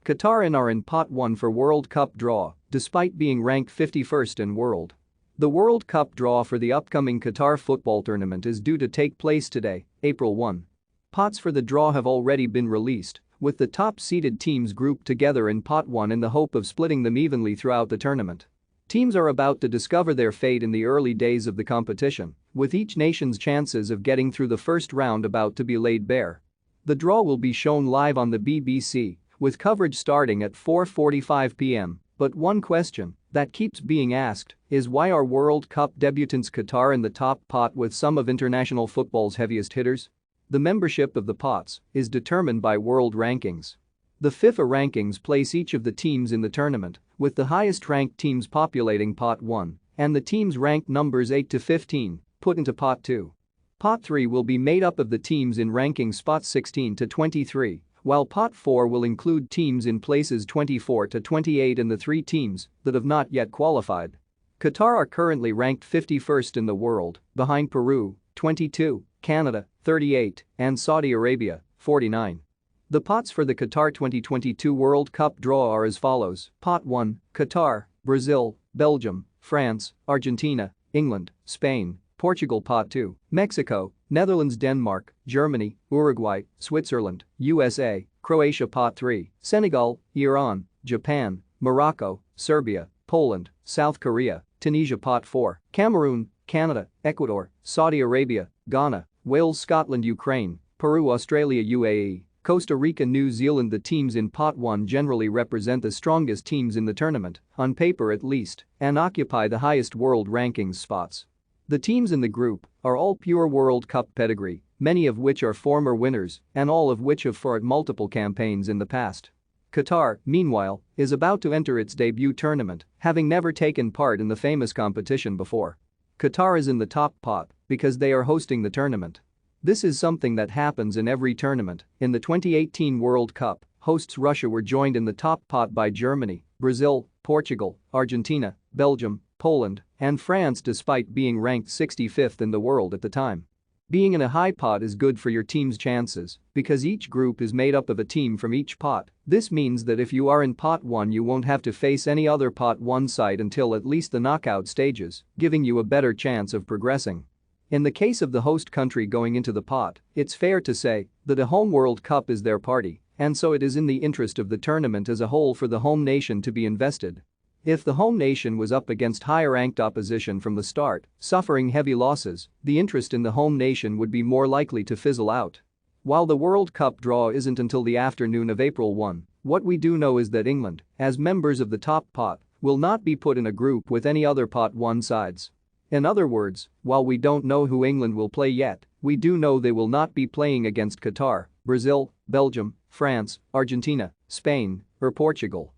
Qatar are in pot 1 for World Cup draw, despite being ranked 51st in world. The World Cup draw for the upcoming Qatar football tournament is due to take place today, April 1. Pots for the draw have already been released, with the top-seeded teams grouped together in pot 1 in the hope of splitting them evenly throughout the tournament. Teams are about to discover their fate in the early days of the competition, with each nation's chances of getting through the first round about to be laid bare. The draw will be shown live on the BBC, with coverage starting at 4:45 p.m. But one question that keeps being asked is why are World Cup debutants Qatar in the top pot with some of international football's heaviest hitters? The membership of the pots is determined by world rankings. The FIFA rankings place each of the teams in the tournament, with the highest-ranked teams populating pot 1 and the teams ranked numbers 8 to 15 put into pot 2. Pot 3 will be made up of the teams in ranking spots 16 to 23, while pot 4 will include teams in places 24 to 28 and the 3 teams that have not yet qualified. Qatar are currently ranked 51st in the world, behind Peru, 22, Canada, 38, and Saudi Arabia, 49. The pots for the Qatar 2022 World Cup draw are as follows: Pot 1, Qatar, Brazil, Belgium, France, Argentina, England, Spain, Portugal. Pot 2, Mexico, Netherlands, Denmark, Germany, Uruguay, Switzerland, USA, Croatia. Pot 3, Senegal, Iran, Japan, Morocco, Serbia, Poland, South Korea, Tunisia. Pot 4, Cameroon, Canada, Ecuador, Saudi Arabia, Ghana, Wales, Scotland, Ukraine, Peru, Australia, UAE, Costa Rica, New Zealand. The teams in pot 1 generally represent the strongest teams in the tournament, on paper at least, and occupy the highest world rankings spots. The teams in the group are all pure World Cup pedigree, many of which are former winners and all of which have fought multiple campaigns in the past. Qatar, meanwhile, is about to enter its debut tournament, having never taken part in the famous competition before. Qatar is in the top pot because they are hosting the tournament. This is something that happens in every tournament. In the 2018 World Cup, hosts Russia were joined in the top pot by Germany, Brazil, Portugal, Argentina, Belgium, Poland, and France despite being ranked 65th in the world at the time. Being in a high pot is good for your team's chances because each group is made up of a team from each pot. This means that if you are in pot 1 you won't have to face any other pot 1 side until at least the knockout stages, giving you a better chance of progressing. In the case of the host country going into the pot, it's fair to say that a home World Cup is their party, and so it is in the interest of the tournament as a whole for the home nation to be invested. If the home nation was up against higher-ranked opposition from the start, suffering heavy losses, the interest in the home nation would be more likely to fizzle out. While the World Cup draw isn't until the afternoon of April 1, what we do know is that England, as members of the top pot, will not be put in a group with any other pot 1 sides. In other words, while we don't know who England will play yet, we do know they will not be playing against Qatar, Brazil, Belgium, France, Argentina, Spain, or Portugal.